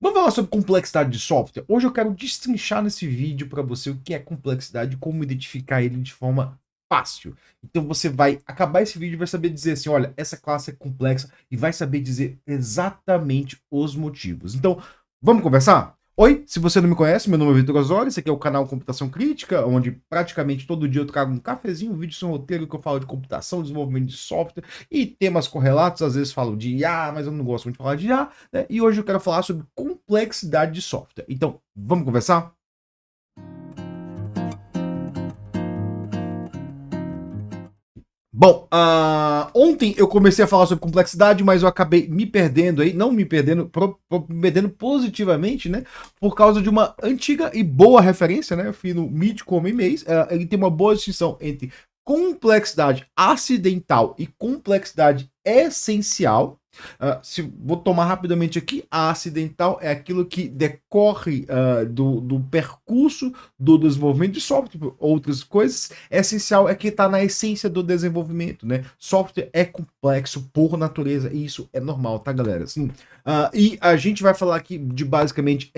Vamos falar sobre complexidade de software? Hoje eu quero destrinchar nesse vídeo para você o que é complexidade e como identificar ele de forma fácil. Então você vai acabar esse vídeo e vai saber dizer assim, olha, essa classe é complexa e vai saber dizer exatamente os motivos. Então, vamos conversar? Oi, se você não me conhece, meu nome é Vitor Osório, esse aqui é o canal Computação Crítica, onde praticamente todo dia eu trago um cafezinho, um vídeo sem roteiro que eu falo de computação, desenvolvimento de software e temas correlatos, às vezes falo de IA, mas eu não gosto muito de falar de IA, né? E hoje eu quero falar sobre complexidade de software. Então, vamos conversar? Bom, ontem eu comecei a falar sobre complexidade, mas eu acabei me perdendo aí, não me perdendo, me perdendo positivamente, né? Por causa de uma antiga e boa referência, né? Eu fui no Mítico Homem-Mês, ele tem uma boa distinção entre complexidade acidental e complexidade essencial. Se vou tomar rapidamente aqui, a acidental é aquilo que decorre do percurso do desenvolvimento de software, outras coisas. Essencial é que está na essência do desenvolvimento, né? Software é complexo por natureza e isso é normal, tá, galera? Assim, e a gente vai falar aqui de basicamente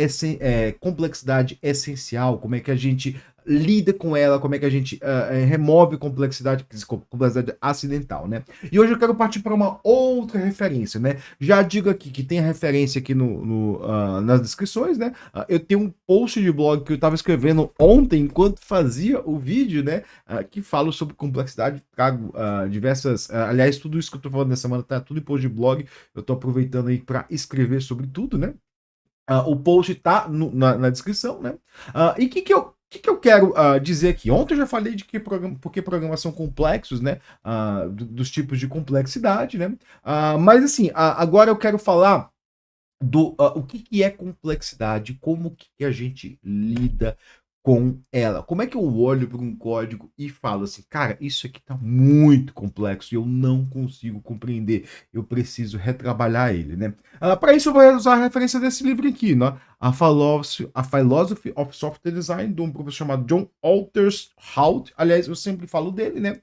complexidade essencial, como é que a gente lida com ela, como é que a gente remove complexidade acidental, né? E hoje eu quero partir para uma outra referência, né? Já digo aqui que tem a referência aqui nas descrições, né? Eu tenho um post de blog que eu estava escrevendo ontem enquanto fazia o vídeo, né? Que falo sobre complexidade, trago diversas. Aliás, tudo isso que eu tô falando nessa semana tá tudo em post de blog. Eu tô aproveitando aí para escrever sobre tudo, né? O post tá na descrição, né? E o que eu quero dizer aqui? Ontem eu já falei de porque programas são complexos, né? Dos tipos de complexidade, né? Mas assim, agora eu quero falar do o que é complexidade, como que a gente lida com ela. Como é que eu olho para um código e falo assim, cara, isso aqui tá muito complexo e eu não consigo compreender. Eu preciso retrabalhar ele, né? Para isso eu vou usar a referência desse livro aqui, né? A Philosophy of Software Design, de um professor chamado John Altershout. Aliás, eu sempre falo dele, né?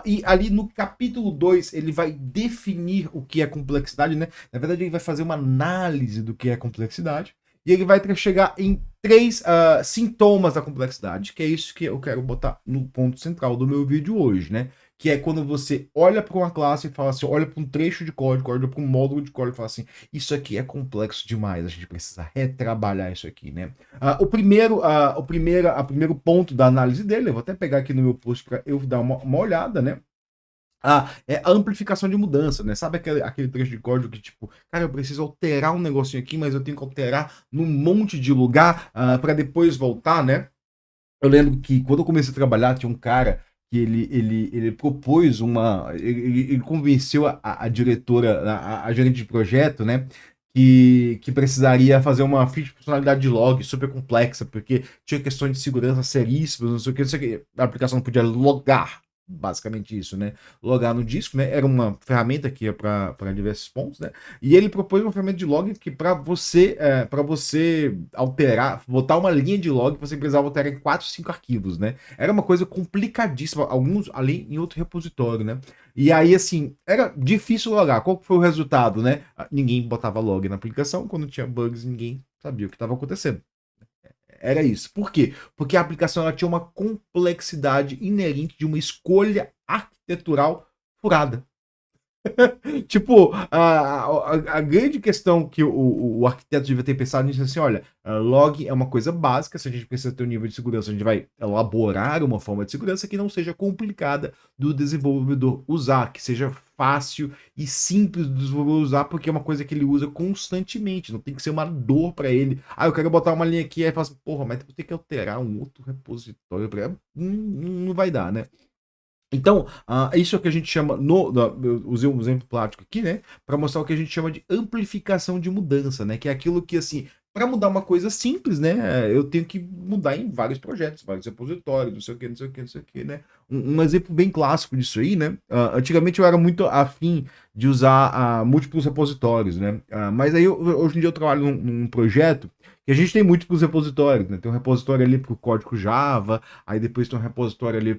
E ali no capítulo 2 ele vai definir o que é complexidade, né? Na verdade, ele vai fazer uma análise do que é complexidade e ele vai chegar em três sintomas da complexidade, que é isso que eu quero botar no ponto central do meu vídeo hoje, né? Que é quando você olha para uma classe e fala assim, olha para um trecho de código, olha para um módulo de código e fala assim, isso aqui é complexo demais, a gente precisa retrabalhar isso aqui, né? O primeiro ponto da análise dele, eu vou até pegar aqui no meu post para eu dar uma olhada, né? É a amplificação de mudança, né? Sabe aquele trecho de código que, tipo, cara, eu preciso alterar um negocinho aqui, mas eu tenho que alterar num monte de lugar para depois voltar, né? Eu lembro que quando eu comecei a trabalhar, tinha um cara que ele propôs ele convenceu a diretora, a gerente de projeto, né? Que precisaria fazer uma feature de funcionalidade de log super complexa, porque tinha questões de segurança seríssimas, não sei o que, não sei o que. A aplicação não podia logar, basicamente isso, né? Logar no disco, né? Era uma ferramenta que ia para diversos pontos, né? E ele propôs uma ferramenta de log que para você alterar, botar uma linha de log, você precisava alterar em 4, 5 arquivos, né? Era uma coisa complicadíssima, alguns ali em outro repositório, né? E aí, assim, era difícil logar. Qual que foi o resultado, né? Ninguém botava log na aplicação, quando tinha bugs, ninguém sabia o que estava acontecendo. Era isso. Por quê? Porque a aplicação ela tinha uma complexidade inerente de uma escolha arquitetural furada. Tipo, a grande questão que o arquiteto devia ter pensado nisso é assim, olha, log é uma coisa básica, se a gente precisa ter um nível de segurança, a gente vai elaborar uma forma de segurança que não seja complicada do desenvolvedor usar, que seja fácil e simples do desenvolvedor usar, porque é uma coisa que ele usa constantemente, não tem que ser uma dor para ele. Eu quero botar uma linha aqui, aí fala assim, porra, mas vou ter que alterar um outro repositório, não vai dar, né? Então, isso é o que a gente chama, eu usei um exemplo prático aqui, né, para mostrar o que a gente chama de amplificação de mudança, né, que é aquilo que, assim, para mudar uma coisa simples, né, eu tenho que mudar em vários projetos, vários repositórios, não sei o que, não sei o que, não sei o que, né. Um exemplo bem clássico disso aí, né, antigamente eu era muito afim de usar múltiplos repositórios, né, mas aí hoje em dia eu trabalho num projeto que a gente tem múltiplos repositórios, né, tem um repositório ali para o código Java, aí depois tem um repositório ali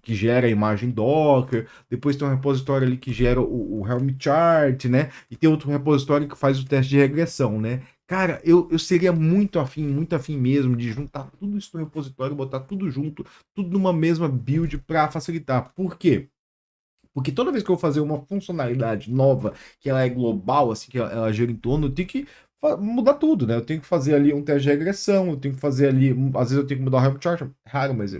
que gera a imagem Docker, depois tem um repositório ali que gera o Helm chart, né? E tem outro repositório que faz o teste de regressão, né? Cara, eu seria muito afim mesmo de juntar tudo isso no repositório, botar tudo junto, tudo numa mesma build para facilitar. Por quê? Porque toda vez que eu vou fazer uma funcionalidade nova, que ela é global, assim, que ela gira em torno, eu tenho que mudar tudo, né? Eu tenho que fazer ali um teste de regressão, eu tenho que fazer ali, às vezes eu tenho que mudar o helm chart, raro, mas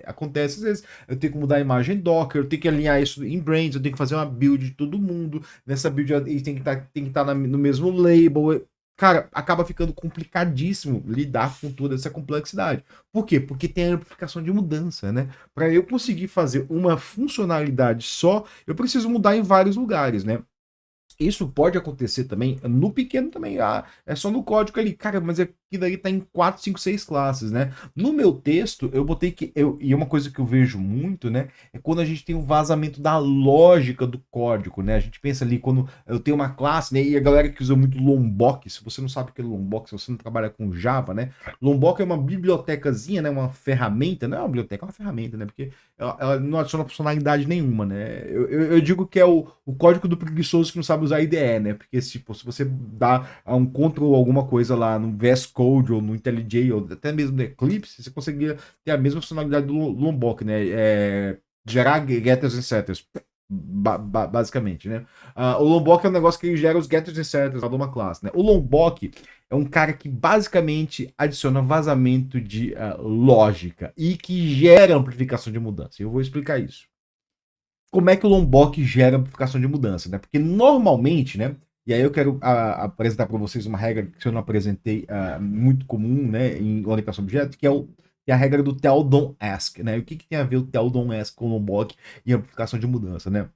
acontece às vezes, eu tenho que mudar a imagem Docker, eu tenho que alinhar isso em Brains, eu tenho que fazer uma build de todo mundo, nessa build eles tem que estar no mesmo label, cara, acaba ficando complicadíssimo lidar com toda essa complexidade. Por quê? Porque tem a amplificação de mudança, né? Para eu conseguir fazer uma funcionalidade só, eu preciso mudar em vários lugares, né? Isso pode acontecer também no pequeno também. Ah, é só no código ali. Cara, mas aquilo ali tá em 4, 5, 6 classes, né? No meu texto, eu botei que. E uma coisa que eu vejo muito, né? É quando a gente tem um vazamento da lógica do código, né? A gente pensa ali quando eu tenho uma classe, né? E a galera que usa muito Lombok, se você não sabe o que é Lombok, se você não trabalha com Java, né? Lombok é uma bibliotecazinha, né? Uma ferramenta. Não é uma biblioteca, é uma ferramenta, né? Porque ela não adiciona funcionalidade nenhuma, né? Eu digo que é o código do preguiçoso que não sabe usar IDE, né? Porque tipo, se você dá um Ctrl alguma coisa lá no VS Code ou no IntelliJ ou até mesmo no Eclipse, você conseguiria ter a mesma funcionalidade do Lombok, né? Gerar getters e setters. Basicamente, né? O Lombok é um negócio que gera os getters e setters de uma classe, né? O Lombok é um cara que basicamente adiciona vazamento de lógica e que gera amplificação de mudança. Eu vou explicar isso. Como é que o Lombok gera amplificação de mudança, né? Porque normalmente, né? E aí eu quero apresentar para vocês uma regra que eu não apresentei, muito comum, né, em orientação a objeto, que é a regra do tell don't ask, né? E o que tem a ver o tell don't ask com o Lombok e amplificação de mudança, né?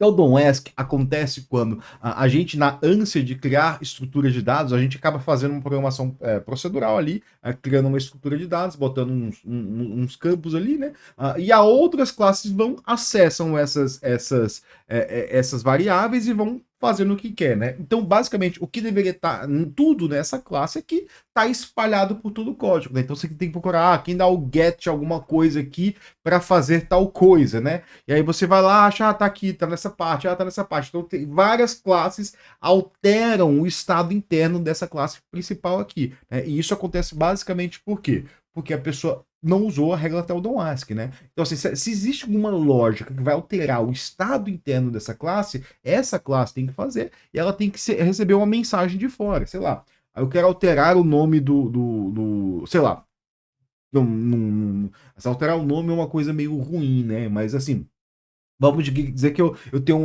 O Don't Ask acontece quando a gente, na ânsia de criar estruturas de dados, a gente acaba fazendo uma programação procedural ali, criando uma estrutura de dados, botando uns campos ali, né? E a outras classes vão, acessam essas variáveis e vão fazendo o que quer, né? Então, basicamente, o que deveria estar tudo nessa classe aqui está espalhado por todo o código, né? Então, você tem que procurar quem dá o get alguma coisa aqui para fazer tal coisa, né? E aí você vai lá, acha, tá aqui, tá nessa parte, tá nessa parte. Então tem várias classes alteram o estado interno dessa classe principal aqui, né? E isso acontece basicamente por quê? Porque a pessoa não usou a regra Tell Don't Ask, né? Então, assim, se existe alguma lógica que vai alterar o estado interno dessa classe, essa classe tem que fazer e ela tem que receber uma mensagem de fora, sei lá. Eu quero alterar o nome sei lá, se alterar o nome é uma coisa meio ruim, né? Mas assim, vamos dizer que eu tenho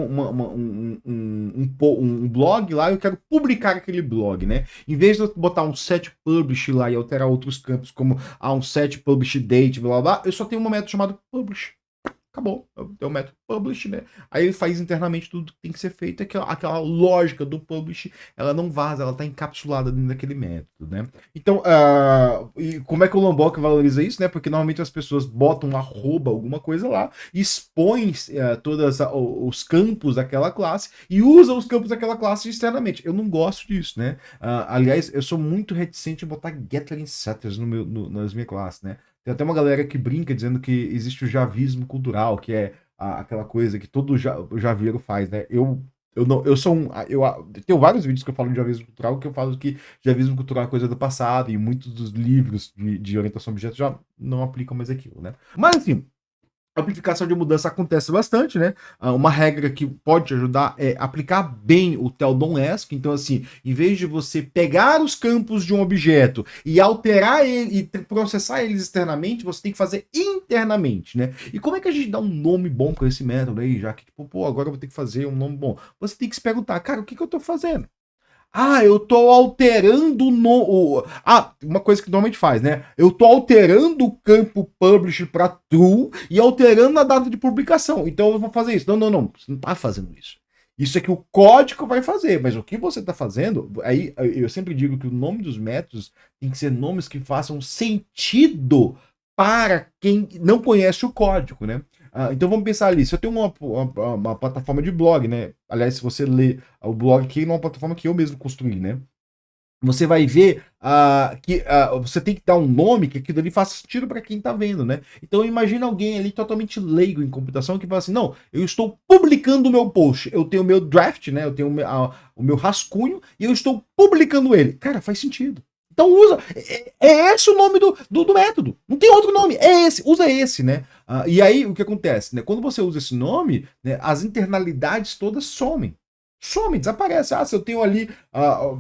um blog lá e eu quero publicar aquele blog, né? Em vez de eu botar um set publish lá e alterar outros campos, como um set publish date, blá blá blá, eu só tenho um método chamado publish. Acabou. Tem o método publish, né? Aí ele faz internamente tudo que tem que ser feito. Aquela lógica do publish, ela não vaza, ela tá encapsulada dentro daquele método, né? Então, e como é que o Lombok valoriza isso, né? Porque normalmente as pessoas botam arroba, alguma coisa lá, expõem todos os campos daquela classe e usam os campos daquela classe externamente. Eu não gosto disso, né? Aliás, eu sou muito reticente em botar getter e setters nas minhas classes, né? Tem até uma galera que brinca dizendo que existe o javismo cultural, que é aquela coisa que todo javeiro faz, né? Eu não, eu sou eu tenho vários vídeos que eu falo de javismo cultural, que eu falo que javismo cultural é coisa do passado, e muitos dos livros de orientação a objetos já não aplicam mais aquilo, né? Mas assim, a amplificação de mudança acontece bastante, né? Uma regra que pode te ajudar é aplicar bem o Tell Don't Ask. Então, assim, em vez de você pegar os campos de um objeto e alterar ele e processar eles externamente, você tem que fazer internamente, né? E como é que a gente dá um nome bom para esse método aí, já que, tipo, pô, agora eu vou ter que fazer um nome bom? Você tem que se perguntar, cara, o que eu tô fazendo? Eu tô alterando no. Uma coisa que normalmente faz, né? Eu tô alterando o campo publish para true e alterando a data de publicação. Então eu vou fazer isso. Não, não, não. Você não tá fazendo isso. Isso é que o código vai fazer, mas o que você está fazendo, aí eu sempre digo que o nome dos métodos tem que ser nomes que façam sentido para quem não conhece o código, né? Então vamos pensar ali, se eu tenho uma plataforma de blog, né? Aliás, se você lê o blog aqui, é uma plataforma que eu mesmo construí, né? você vai ver que você tem que dar um nome que aquilo ali faça sentido para quem está vendo, né? Então imagina alguém ali totalmente leigo em computação que fala assim, não, eu estou publicando o meu post, eu tenho o meu draft, né? Eu tenho o meu rascunho e eu estou publicando ele. Cara, faz sentido. Então usa. É esse o nome do método. Não tem outro nome. É esse. Usa esse, né? E aí o que acontece? Né? Quando você usa esse nome, né, as internalidades todas somem. Some, desaparece. Se eu tenho ali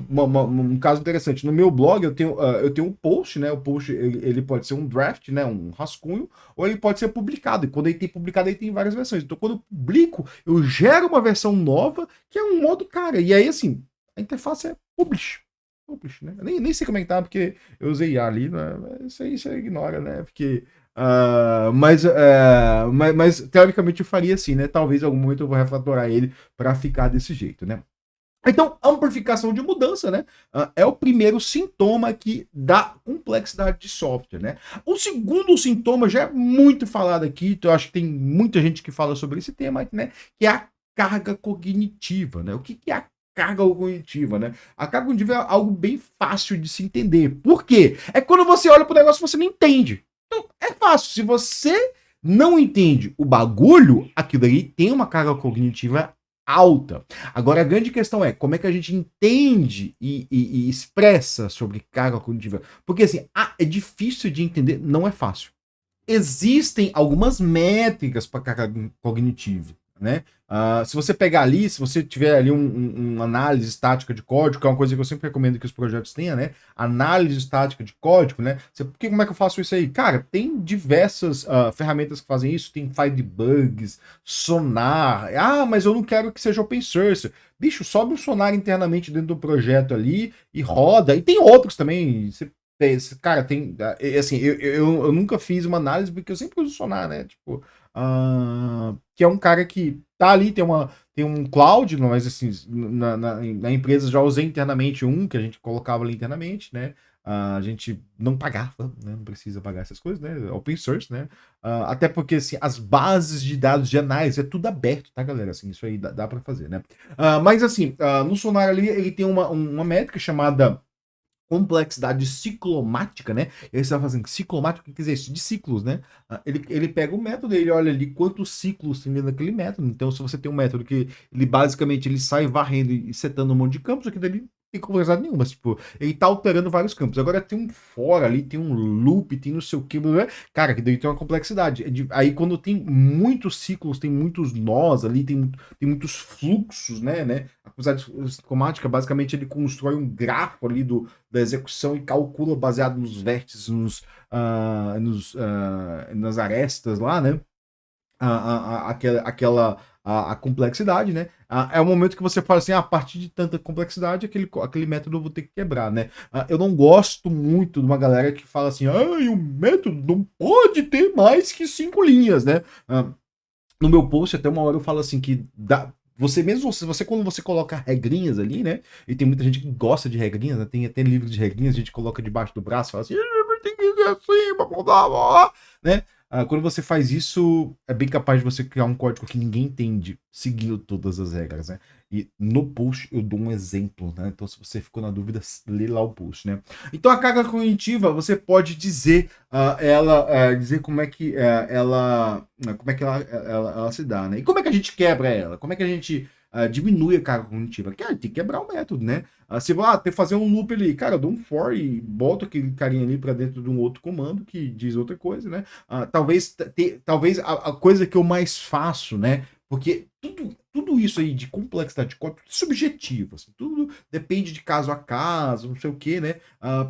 um caso interessante. No meu blog eu tenho um post, né? O post ele pode ser um draft, né? Um rascunho, ou ele pode ser publicado. E quando ele tem publicado, ele tem várias versões. Então, quando eu publico, eu gero uma versão nova, que é um modo cara. E aí, assim, a interface é publish. Publish, né? Nem sei como é que tá, porque eu usei IA ali, né? Isso aí você ignora, né? Porque. Mas teoricamente eu faria assim, né? Talvez em algum momento eu vou refatorar ele para ficar desse jeito, né? Então, amplificação de mudança, né? É o primeiro sintoma aqui da complexidade de software, né? O segundo sintoma já é muito falado aqui, então eu acho que tem muita gente que fala sobre esse tema, né? Que é a carga cognitiva, né? O que é a carga cognitiva, né? A carga cognitiva é algo bem fácil de se entender. Por quê? É quando você olha para o negócio e você não entende. Então, é fácil. Se você não entende o bagulho, aquilo aí tem uma carga cognitiva alta. Agora, a grande questão é como é que a gente entende e expressa sobre carga cognitiva. Porque, assim, é difícil de entender, não é fácil. Existem algumas métricas para carga cognitiva, né? Se você pegar ali, se você tiver ali uma análise estática de código, que é uma coisa que eu sempre recomendo que os projetos tenham, né? Análise estática de código, né? Como é que eu faço isso aí? Cara, tem diversas ferramentas que fazem isso, tem FileDebugs, Sonar. Mas eu não quero que seja open source. Bicho, sobe o Sonar internamente dentro do projeto ali e roda. E tem outros também. Cara, assim, eu nunca fiz uma análise porque eu sempre uso Sonar, né? Tipo, que é um cara que tá ali, tem um cloud, mas assim, na empresa já usei internamente um que a gente colocava ali internamente, né? A gente não pagava, né? Não precisa pagar essas coisas, né? Open source, né? Até porque assim, as bases de dados de análise é tudo aberto, tá, galera? Assim, isso aí dá para fazer, né? Mas assim, no Sonar ali ele tem uma métrica chamada complexidade ciclomática, né? E aí você vai fazendo ciclomático, o que quer dizer isso? De ciclos, né? Ele pega o método, ele olha ali quantos ciclos tem dentro daquele método. Então, se você tem um método que ele basicamente ele sai varrendo e setando um monte de campos, aqui dali não tem complexidade nenhuma, mas, tipo, ele tá alterando vários campos. Agora tem um for ali, tem um loop, tem não sei o que, cara, que daí tem uma complexidade. Aí quando tem muitos ciclos, tem muitos nós ali, tem muitos fluxos, né? A complexidade ciclomática, basicamente, ele constrói um grafo ali da execução e calcula baseado nos vértices, nas arestas lá, né? A complexidade, né? É o momento que você fala assim, a partir de tanta complexidade, aquele método eu vou ter que quebrar, né? Eu não gosto muito de uma galera que fala assim, o método não pode ter mais que 5 linhas, né? No meu post, até uma hora eu falo assim que você mesmo, quando você coloca regrinhas ali, né? E tem muita gente que gosta de regrinhas, né? Tem até livro de regrinhas, a gente coloca debaixo do braço, fala assim, tem que ser assim, blá, blá, blá", né? Quando você faz isso, é bem capaz de você criar um código que ninguém entende, seguindo todas as regras, né? E no post eu dou um exemplo, né? Então, se você ficou na dúvida, lê lá o post, né? Então, a carga cognitiva, você pode dizer dizer como é que ela se dá, né? E como é que a gente quebra ela? Como é que a gente diminui a carga cognitiva? Cara, tem que quebrar o método, né? Se tem que fazer um loop ali, cara, eu dou um for e boto aquele carinha ali para dentro de um outro comando que diz outra coisa, né? Talvez a coisa que eu mais faço, né? Porque tudo isso aí de complexidade de código, tudo subjetivo, assim, tudo depende de caso a caso, não sei o que, né?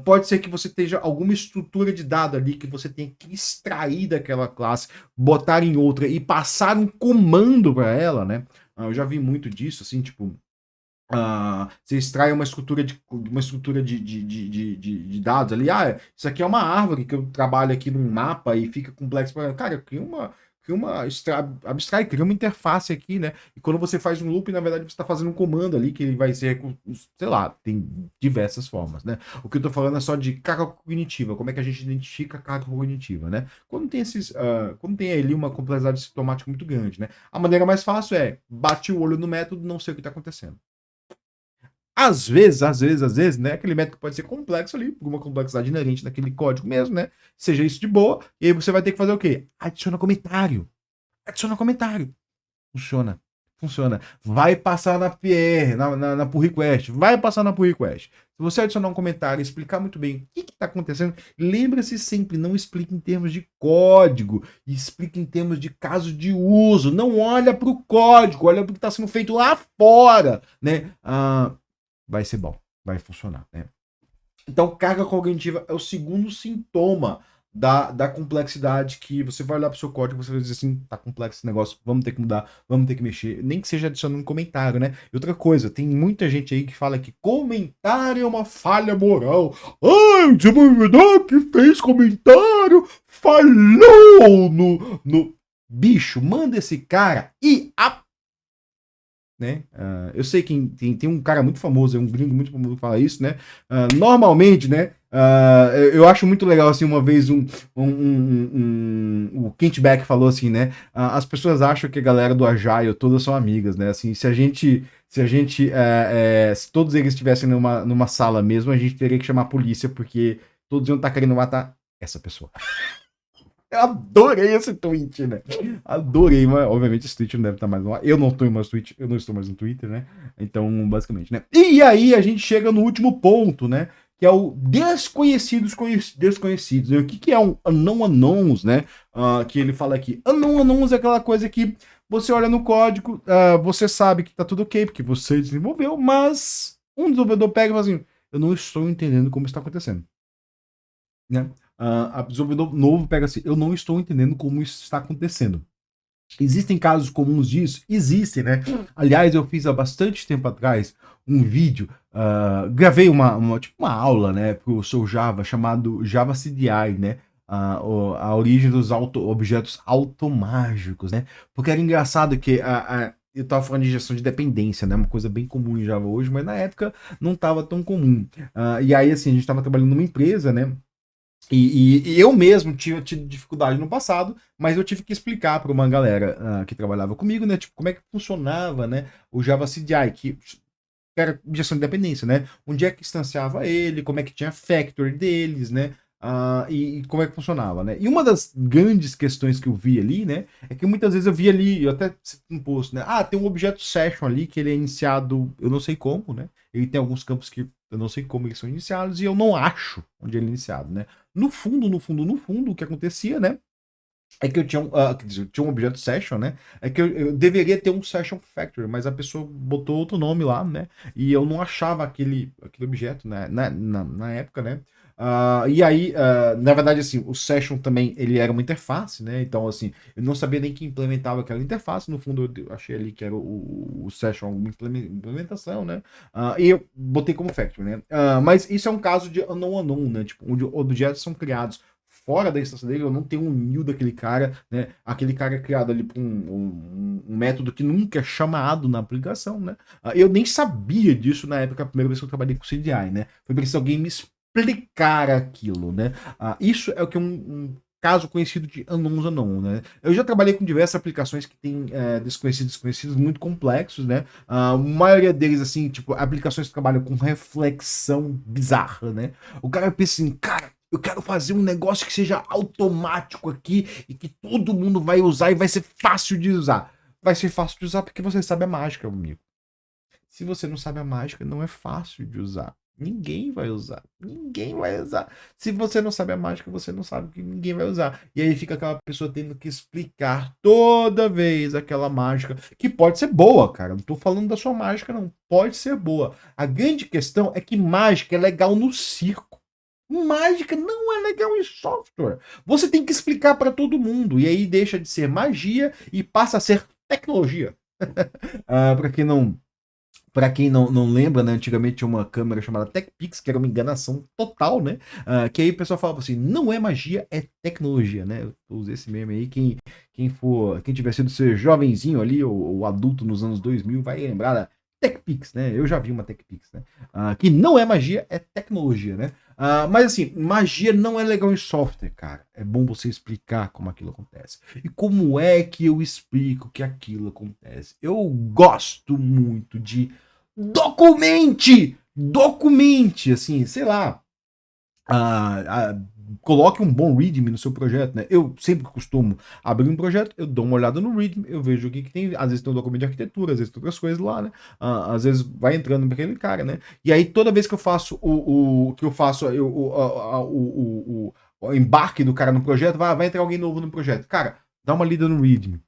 Pode ser que você tenha alguma estrutura de dado ali que você tem que extrair daquela classe, botar em outra e passar um comando para ela, né? Eu já vi muito disso, assim, tipo, você extrai uma estrutura de dados ali. Isso aqui é uma árvore que eu trabalho aqui num mapa e fica complexo. Cara, abstrai, cria uma interface aqui, né? E quando você faz um loop, na verdade, você está fazendo um comando ali que ele vai ser, sei lá, tem diversas formas, né? O que eu estou falando é só de carga cognitiva, como é que a gente identifica a carga cognitiva, né? Quando tem ali uma complexidade sintomática muito grande, né? A maneira mais fácil é bate o olho no método, não sei o que está acontecendo. às vezes, né? Aquele método pode ser complexo ali, por uma complexidade inerente naquele código mesmo, né? Seja isso de boa, e aí você vai ter que fazer o quê? Adiciona comentário. Adiciona comentário. Funciona. Funciona. Vai passar na PR, na pull request. Vai passar na pull request. Se você adicionar um comentário e explicar muito bem o que está acontecendo, lembre-se sempre, não explique em termos de código, explique em termos de caso de uso. Não olha para o código, olha para o que está sendo feito lá fora, né? Vai ser bom, vai funcionar, né? Então, carga cognitiva é o segundo sintoma da complexidade, que você vai olhar para o seu código e você vai dizer assim, tá complexo esse negócio, vamos ter que mudar, vamos ter que mexer, nem que seja adicionando um comentário, né? E outra coisa, tem muita gente aí que fala que comentário é uma falha moral. Ah, o desenvolvedor que fez comentário falhou no... Bicho, manda esse cara e né? Eu sei que tem um cara muito famoso, um gringo muito famoso que fala isso, né? Normalmente, né? Eu acho muito legal, assim, uma vez o Kent Beck falou assim, né? As pessoas acham que a galera do Agile todas são amigas, né? Assim, se todos eles estivessem numa sala mesmo, a gente teria que chamar a polícia, porque todos iam estar querendo matar essa pessoa. Eu adorei esse tweet, né? Adorei, mas obviamente esse tweet não deve estar mais no ar. Eu não estou mais no Twitter, eu não estou mais no Twitter, né? Então, basicamente, né? E aí a gente chega no último ponto, né? Que é o desconhecidos. O que é um unknown unknowns, né? Que ele fala aqui. Unknown unknowns é aquela coisa que você olha no código, você sabe que tá tudo ok, porque você desenvolveu, mas um desenvolvedor pega e fala assim, eu não estou entendendo como está acontecendo, né? A desenvolvedor novo pega assim, eu não estou entendendo como isso está acontecendo. Existem casos comuns disso? Existem, né? Aliás, eu fiz há bastante tempo atrás um vídeo, gravei tipo uma aula, né, para o seu Java, chamado Java CDI, né? A origem dos objetos automágicos, né? Porque era engraçado que eu estava falando de gestão de dependência, né? Uma coisa bem comum em Java hoje, mas na época não estava tão comum. E aí, assim, a gente estava trabalhando numa empresa, né? E eu mesmo tinha tido dificuldade no passado, mas eu tive que explicar para uma galera que trabalhava comigo, né? Tipo, como é que funcionava, né? O Java CDI, que era gestão de dependência, né? Onde é que instanciava ele, como é que tinha factory deles, né? E como é que funcionava, né? E uma das grandes questões que eu vi ali, né? É que muitas vezes eu vi ali, eu até um post, né? Tem um objeto session ali que ele é iniciado, eu não sei como, né? Ele tem alguns campos que eu não sei como eles são iniciados e eu não acho onde ele é iniciado, né? No fundo, o que acontecia, né? É que eu tinha quer dizer, eu tinha um objeto session, né? É que eu deveria ter um session factory, mas a pessoa botou outro nome lá, né? E eu não achava aquele objeto, né? Na época, né? E aí, na verdade, assim, o session também, ele era uma interface, né? Então, assim, eu não sabia nem que implementava aquela interface. No fundo, eu achei ali que era o session alguma implementação, né? E eu botei como factory, né? Mas isso é um caso de unknown, né? Tipo, onde objetos são criados fora da instância dele, eu não tenho um new daquele cara, né? Aquele cara é criado ali por um método que nunca é chamado na aplicação, né? Eu nem sabia disso na época, a primeira vez que eu trabalhei com CDI, né? Foi preciso alguém me explicar aquilo, né? Isso é o que um caso conhecido de unknowns unknown, né? Eu já trabalhei com diversas aplicações que têm desconhecidos muito complexos, né? A maioria deles, assim, tipo, aplicações que trabalham com reflexão bizarra, né? O cara pensa assim, cara, eu quero fazer um negócio que seja automático aqui e que todo mundo vai usar e vai ser fácil de usar. Vai ser fácil de usar porque você sabe a mágica, amigo. Se você não sabe a mágica, não é fácil de usar. Ninguém vai usar. Ninguém vai usar. Se você não sabe a mágica, você não sabe que ninguém vai usar. E aí fica aquela pessoa tendo que explicar toda vez aquela mágica, que pode ser boa, cara. Não tô falando da sua mágica, não. Pode ser boa. A grande questão é que mágica é legal no circo. Mágica não é legal em software. Você tem que explicar para todo mundo. E aí deixa de ser magia e passa a ser tecnologia. Para quem não não lembra, né, antigamente tinha uma câmera chamada TechPix, que era uma enganação total, né? Que aí o pessoal falava assim, não é magia, é tecnologia, né? Eu usei esse meme aí, quem tiver sido ser jovenzinho ali, ou adulto nos anos 2000, vai lembrar da TechPix, né? Eu já vi uma TechPix, né? Que não é magia, é tecnologia, né? Mas assim, magia não é legal em software, cara. É bom você explicar como aquilo acontece. E como é que eu explico que aquilo acontece? Eu gosto muito de documente, assim, sei lá, coloque um bom README no seu projeto, né? Eu sempre costumo abrir um projeto, eu dou uma olhada no README, eu vejo o que, que tem, às vezes tem um documento de arquitetura, às vezes tem outras coisas lá, né? Às vezes vai entrando para aquele cara, né? E aí toda vez que eu faço o embarque do cara no projeto, vai entrar alguém novo no projeto. Cara, dá uma lida no README.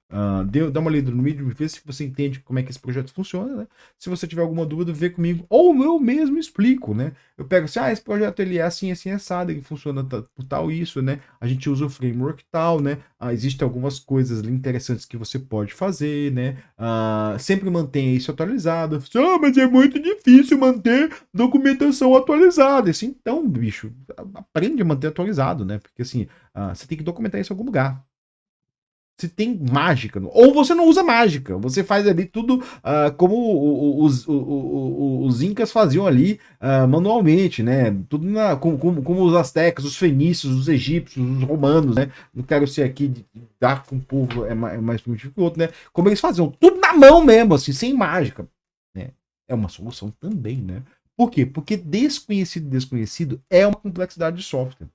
Dá uma lida no README, vê se você entende como é que esse projeto funciona, né? Se você tiver alguma dúvida, vê comigo. Ou eu mesmo explico, né? Eu pego assim, esse projeto ele é assim, assim, assado, ele funciona por tal isso, né? A gente usa o framework tal, né? Existem algumas coisas interessantes que você pode fazer, né? Sempre mantenha isso atualizado. Mas é muito difícil manter documentação atualizada. Assim, então, bicho, aprende a manter atualizado, né? Porque assim, você tem que documentar isso em algum lugar. Se tem mágica. Ou você não usa mágica. Você faz ali tudo como os incas faziam ali manualmente, né? Tudo como os astecas, os fenícios, os egípcios, os romanos, né? Não quero ser aqui dar com o povo é mais primitivo que o outro, né? Como eles faziam. Tudo na mão mesmo, assim, sem mágica. Né? É uma solução também, né? Por quê? Porque desconhecido é uma complexidade de software.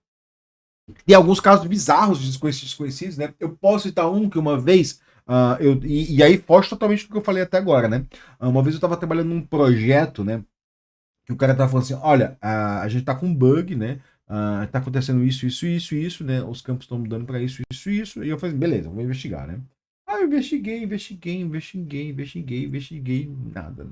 Tem alguns casos bizarros de desconhecidos, né? Eu posso citar um que uma vez, e aí foge totalmente do que eu falei até agora, né? Uma vez eu estava trabalhando num projeto, né? Que o cara tava falando assim, olha, a gente tá com um bug, né? Tá acontecendo isso, né? Os campos estão mudando para isso. E eu falei, beleza, vou investigar, né? Aí eu investiguei, nada.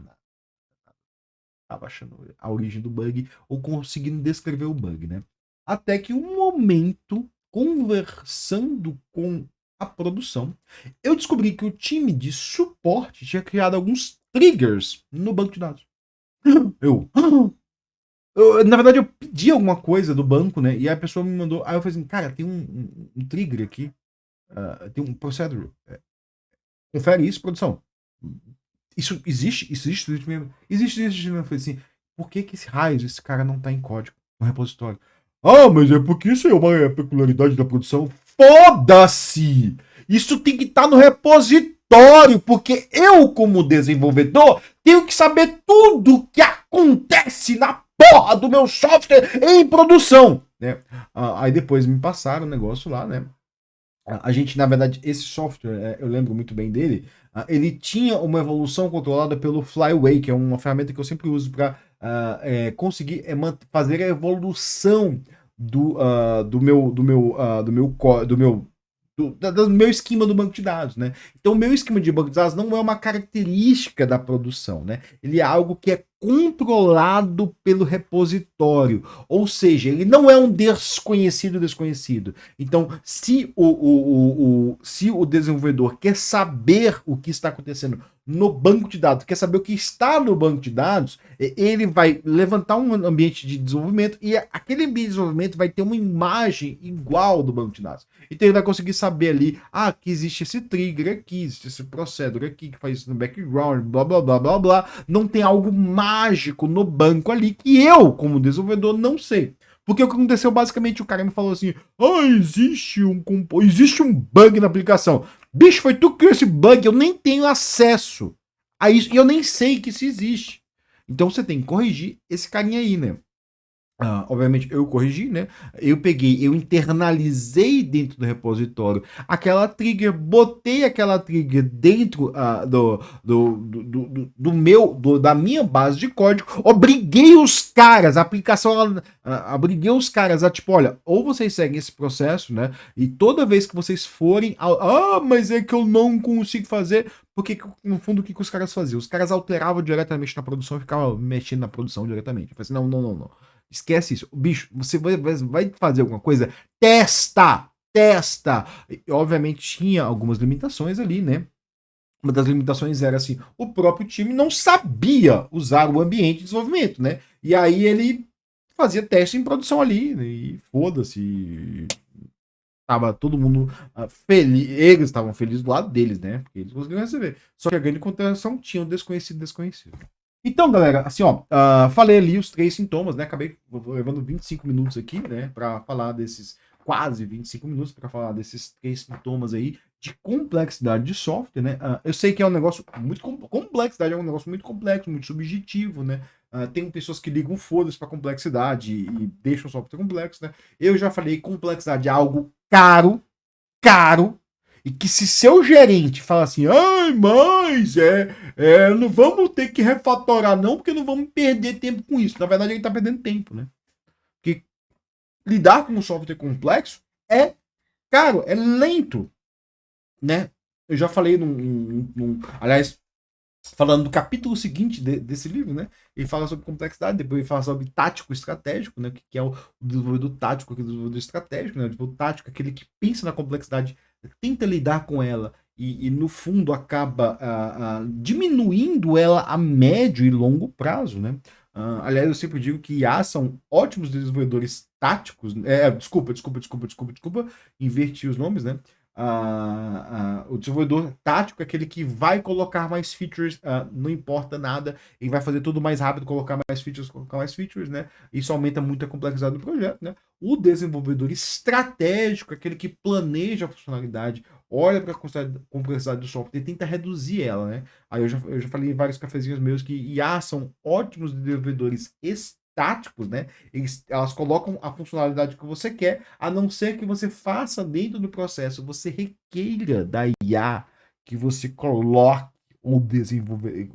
Tava achando a origem do bug ou conseguindo descrever o bug, né? Até que um momento, conversando com a produção, eu descobri que o time de suporte tinha criado alguns triggers no banco de dados. Eu, na verdade, eu pedi alguma coisa do banco, né? E a pessoa me mandou. Aí eu falei assim, cara, tem um trigger aqui. Tem um procedure. Confere isso, produção. Isso existe? Isso existe mesmo? Existe mesmo. Eu falei assim, por que esse raio, esse cara não tá em código no repositório? Mas é porque isso é uma peculiaridade da produção. Foda-se! Isso tem que estar no repositório, porque eu, como desenvolvedor, tenho que saber tudo que acontece na porra do meu software em produção. Né? Aí depois me passaram o negócio lá, né? A gente, na verdade, esse software, eu lembro muito bem dele, ele tinha uma evolução controlada pelo Flyway, que é uma ferramenta que eu sempre uso para conseguir fazer a evolução do meu esquema do banco de dados, né? Então, o meu esquema de banco de dados não é uma característica da produção, né? Ele é algo que é controlado pelo repositório, ou seja, ele não é um desconhecido. Então, se o desenvolvedor quer saber o que está acontecendo no banco de dados, quer saber o que está no banco de dados, ele vai levantar um ambiente de desenvolvimento e aquele ambiente de desenvolvimento vai ter uma imagem igual do banco de dados. Então ele vai conseguir saber ali, que existe esse trigger aqui, existe esse procedure aqui que faz isso no background, blá blá blá blá blá. Não tem algo mágico no banco ali que eu, como desenvolvedor, não sei. Porque o que aconteceu basicamente, o cara me falou assim: existe um bug na aplicação. Bicho, foi tu que criou esse bug, eu nem tenho acesso a isso, e eu nem sei que isso existe. Então você tem que corrigir esse carinha aí, né? Obviamente eu corrigi, né? Eu internalizei dentro do repositório aquela trigger, botei aquela trigger dentro da minha base de código, obriguei os caras, a aplicação, obriguei os caras a tipo, olha, ou vocês seguem esse processo, né? E toda vez que vocês forem, mas é que eu não consigo fazer, porque no fundo o que os caras faziam? Os caras alteravam diretamente na produção e ficavam mexendo na produção diretamente. Eu falei assim, não. Esquece isso. Bicho, você vai fazer alguma coisa? Testa! E, obviamente tinha algumas limitações ali, né? Uma das limitações era assim, o próprio time não sabia usar o ambiente de desenvolvimento, né? E aí ele fazia teste em produção ali, né? E foda-se. Tava todo mundo feliz, eles estavam felizes do lado deles, né? Porque eles conseguiram receber. Só que a grande contação tinha o desconhecido. Então, galera, assim, ó, falei ali os 3 sintomas, né? Acabei levando 25 minutos aqui, né? Para falar desses, quase 25 minutos, para falar desses 3 sintomas aí de complexidade de software, né? Eu sei que é um negócio muito complexidade é um negócio muito complexo, muito subjetivo, né? Tem pessoas que ligam foda-se para complexidade e deixam o software complexo, né? Eu já falei, complexidade é algo caro, caro, e que se seu gerente fala assim, ai, mas não vamos ter que refatorar não, porque não vamos perder tempo com isso. Na verdade, ele tá perdendo tempo, né? Porque lidar com um software complexo é caro, é lento, né? Eu já falei aliás, falando do capítulo seguinte desse livro, né? Ele fala sobre complexidade, depois ele fala sobre tático estratégico, né? Que é o desenvolvedor tático, aquele desenvolvedor estratégico, né? O desenvolvedor tático, aquele que pensa na complexidade, tenta lidar com ela e no fundo acaba diminuindo ela a médio e longo prazo, né? Aliás, eu sempre digo que IA são ótimos desenvolvedores táticos. Desculpa, inverti os nomes, né? O desenvolvedor tático é aquele que vai colocar mais features, não importa nada, ele vai fazer tudo mais rápido, colocar mais features, né? Isso aumenta muito a complexidade do projeto, né? O desenvolvedor estratégico é aquele que planeja a funcionalidade, olha para a complexidade do software e tenta reduzir ela, né? Aí eu já falei em vários cafezinhos meus que IA são ótimos desenvolvedores estáticos, né? Elas colocam a funcionalidade que você quer, a não ser que você faça dentro do processo, você requeira da IA que você coloque ou desenvolver,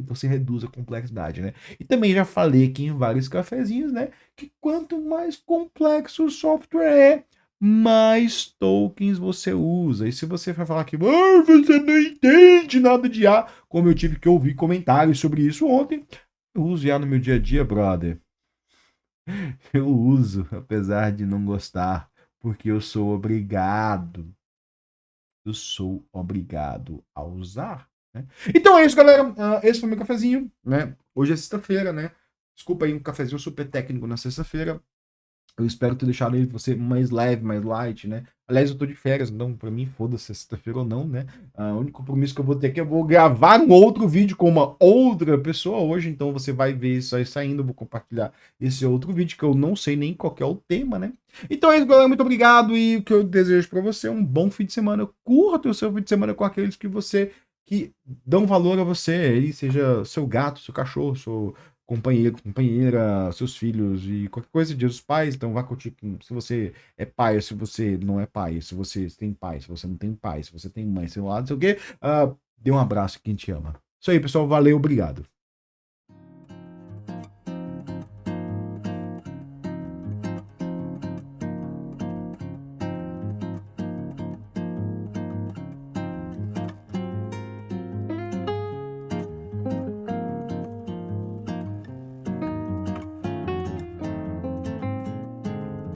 você reduz a complexidade, né? E também já falei aqui em vários cafezinhos, né? Que quanto mais complexo o software mais tokens você usa. E se você vai falar que você não entende nada de IA, como eu tive que ouvir comentários sobre isso ontem, eu uso IA no meu dia a dia, brother. Eu uso, apesar de não gostar, porque eu sou obrigado. Eu sou obrigado a usar. Né? Então é isso, galera. Esse foi meu cafezinho, né? Hoje é sexta-feira, né? Desculpa aí um cafezinho super técnico na sexta-feira. Eu espero ter deixado ele você mais leve, mais light, né? Aliás, eu tô de férias, então pra mim, foda-se, sexta-feira ou não, né? O único compromisso que eu vou ter aqui, eu vou gravar um outro vídeo com uma outra pessoa hoje, então você vai ver isso aí saindo, eu vou compartilhar esse outro vídeo, que eu não sei nem qual que é o tema, né? Então é isso, galera, muito obrigado, e o que eu desejo pra você é um bom fim de semana. Curta o seu fim de semana com aqueles que dão valor a você, aí seja seu gato, seu cachorro, seu companheiro, companheira, seus filhos e qualquer coisa, dia dos pais, então vá curtir se você é pai ou se você não é pai, se você tem pai, se você não tem pai, se você tem mãe, sei lá, não sei o quê, dê um abraço a quem te ama. Isso aí, pessoal, valeu, obrigado.